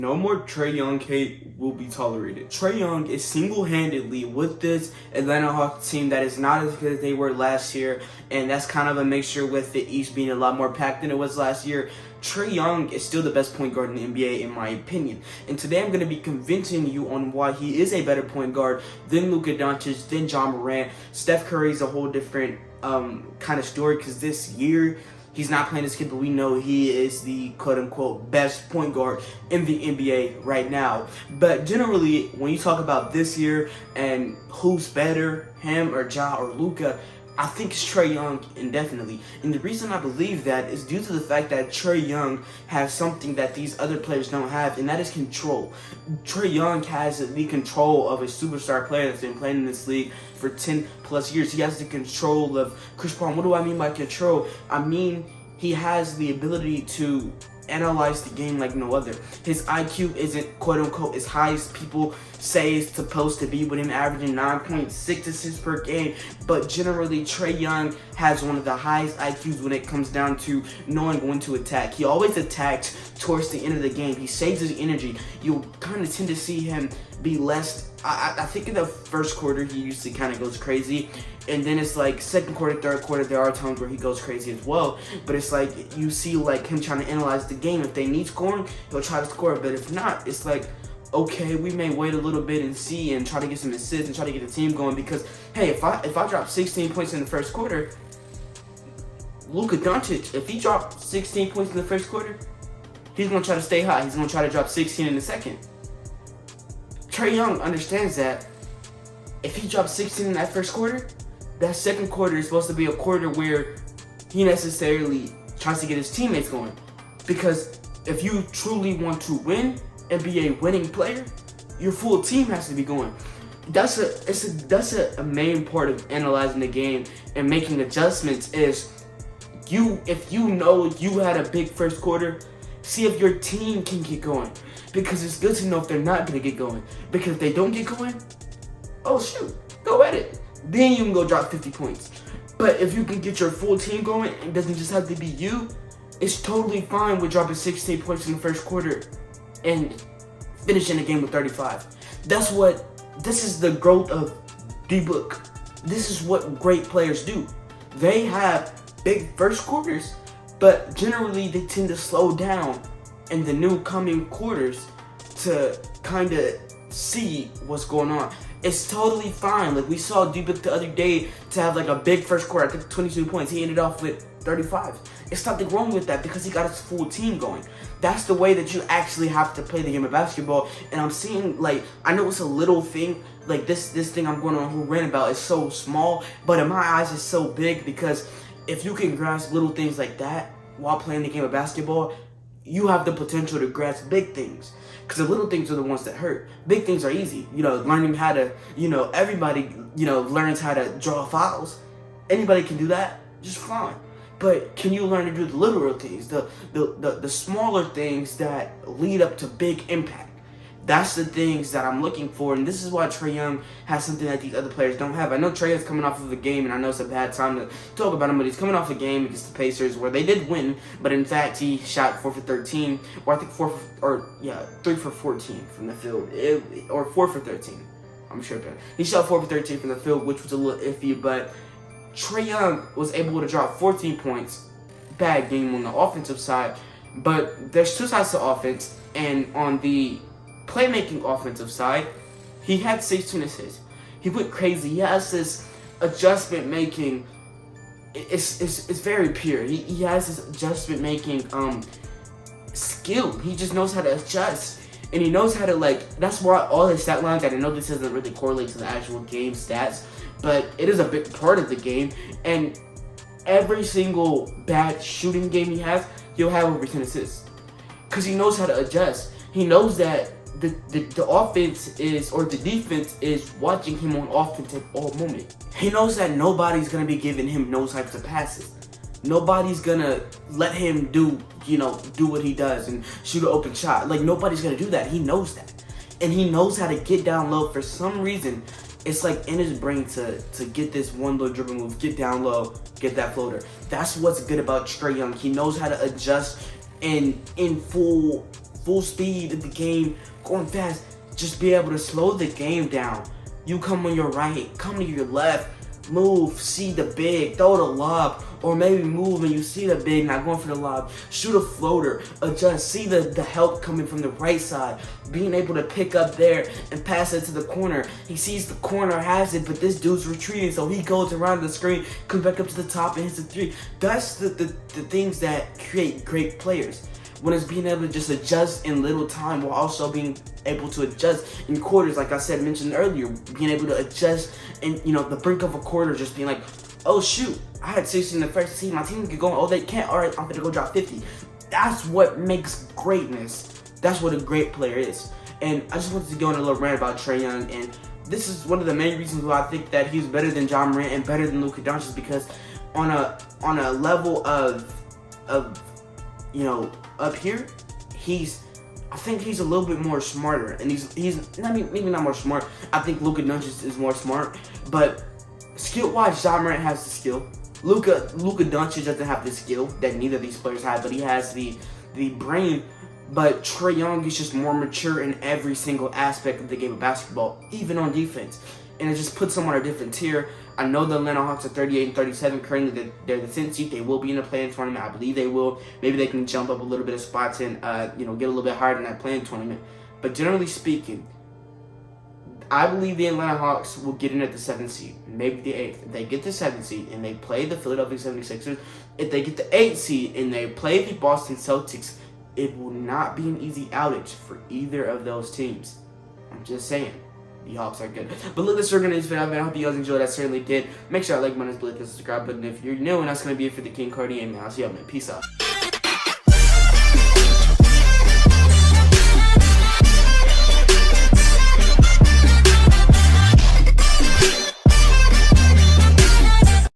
No more Trae Young hate will be tolerated. Trae Young is single-handedly with this Atlanta Hawks team that is not as good as they were last year, and that's kind of a mixture with the East being a lot more packed than it was last year. Trae Young is still the best point guard in the NBA, in my opinion. And today I'm going to be convincing you on why he is a better point guard than Luka Doncic, than John Morant. Steph Curry's a whole different kind of story, because this year he's not playing as kid, but we know he is the quote-unquote best point guard in the NBA right now. But generally, when you talk about this year and who's better, him or Ja or Luka, I think it's Trae Young indefinitely. And the reason I believe that is due to the fact that Trae Young has something that these other players don't have, and that is control. Trae Young has the control of a superstar player that's been playing in this league for 10 plus years. He has the control of Chris Paul. What do I mean by control? I mean he has the ability to analyze the game like no other. His IQ isn't quote-unquote as high as people say it's supposed to be, with him averaging 9.6 assists per game, but generally Trae Young has one of the highest IQs when it comes down to knowing when to attack. He always attacks towards the end of the game. He saves his energy. You'll kind of tend to see him be less. I think in the first quarter he usually kind of goes crazy, and then it's like second quarter, third quarter, there are times where he goes crazy as well, but it's like you see like him trying to analyze the game. If they need scoring, he'll try to score, but if not, it's like, okay, we may wait a little bit and see and try to get some assists and try to get the team going, because hey, if I drop 16 points in the first quarter, Luka Doncic, if he dropped 16 points in the first quarter, he's going to try to stay high. He's going to try to drop 16 in the second. Trae Young understands that if he drops 16 in that first quarter, that second quarter is supposed to be a quarter where he necessarily tries to get his teammates going. Because if you truly want to win and be a winning player, your full team has to be going. That's a main part of analyzing the game and making adjustments. Is if you know you had a big first quarter, see if your team can get going. Because it's good to know if they're not going to get going. Because if they don't get going, oh shoot, go at it. Then you can go drop 50 points. But if you can get your full team going, it doesn't just have to be you, it's totally fine with dropping 16 points in the first quarter and finishing the game with 35. This is the growth of D-Book. This is what great players do. They have big first quarters, but generally they tend to slow down in the new coming quarters to kind of see what's going on. It's totally fine. Like we saw D-Book the other day to have like a big first quarter, I think 22 points. He ended off with 35. It's nothing wrong with that because he got his full team going. That's the way that you actually have to play the game of basketball. And I'm seeing, like, I know it's a little thing, like this thing I'm going on who ran about is so small, but in my eyes it's so big, because if you can grasp little things like that while playing the game of basketball, you have the potential to grasp big things. Because the little things are the ones that hurt. Big things are easy. Learning how to, everybody, learns how to draw fouls. Anybody can do that just fine. But can you learn to do the literal things, the smaller things that lead up to big impact? That's the things that I'm looking for, and this is why Trae Young has something that these other players don't have. I know Trae is coming off of a game, and I know it's a bad time to talk about him, but he's coming off a game against the Pacers where they did win, but in fact he shot 4 for 13, or I think 3 for 14 from the field, or 4 for 13. I'm sure that he shot 4 for 13 from the field, which was a little iffy, but Trae Young was able to drop 14 points. Bad game on the offensive side, but there's two sides to offense, and on the playmaking offensive side, he had 16 assists. He went crazy. He has this adjustment making. It's very pure. He has this adjustment making skill. He just knows how to adjust, and he knows how to, like. That's why all his stat lines. And I know this doesn't really correlate to the actual game stats, but it is a big part of the game. And every single bad shooting game he has, he'll have over 10 assists, because he knows how to adjust. He knows that the offense is, or the defense is, watching him on offense at all moment. He knows that nobody's going to be giving him no types of passes. Nobody's going to let him do what he does and shoot an open shot. Like, nobody's going to do that. He knows that. And he knows how to get down low. For some reason, it's like in his brain to get this one little dribble move, get down low, get that floater. That's what's good about Trae Young. He knows how to adjust in full full speed of the game, going fast, just be able to slow the game down. You come on your right, come to your left, move, see the big, throw the lob, or maybe move and you see the big, not going for the lob, shoot a floater, adjust, see the help coming from the right side, being able to pick up there and pass it to the corner. He sees the corner has it, but this dude's retreating, so he goes around the screen, comes back up to the top and hits the three. That's the things that create great players. When it's being able to just adjust in little time while also being able to adjust in quarters, like I said, mentioned earlier, being able to adjust in, the brink of a quarter, just being like, oh shoot, I had 60 in the first team, my team can go, oh they can't, all right, I'm gonna go drop 50. That's what makes greatness. That's what a great player is. And I just wanted to go on a little rant about Trae Young, and this is one of the main reasons why I think that he's better than Ja Morant and better than Luka Doncic, because on a level of up here, I think he's a little bit more smarter, and he's maybe not more smart. I think Luka Doncic is more smart, but skill-wise, Ja Morant has the skill. Luka Doncic doesn't have the skill that neither of these players have, but he has the brain. But Trae Young is just more mature in every single aspect of the game of basketball, even on defense, and it just puts him on a different tier. I know the Atlanta Hawks are 38 and 37 currently. They're the 10th seed. They will be in the play-in tournament. I believe they will. Maybe they can jump up a little bit of spots and get a little bit higher in that play-in tournament. But generally speaking, I believe the Atlanta Hawks will get in at the 7th seed, maybe the 8th. If they get the 7th seed and they play the Philadelphia 76ers, if they get the 8th seed and they play the Boston Celtics, it will not be an easy outage for either of those teams. I'm just saying. The Hawks are good. But look, this organized video, man. I hope you guys enjoyed. I certainly did. Make sure I like button, hit the subscribe button if you're new, and that's going to be it for the King Cardi, and I'll see y'all, man. Peace out.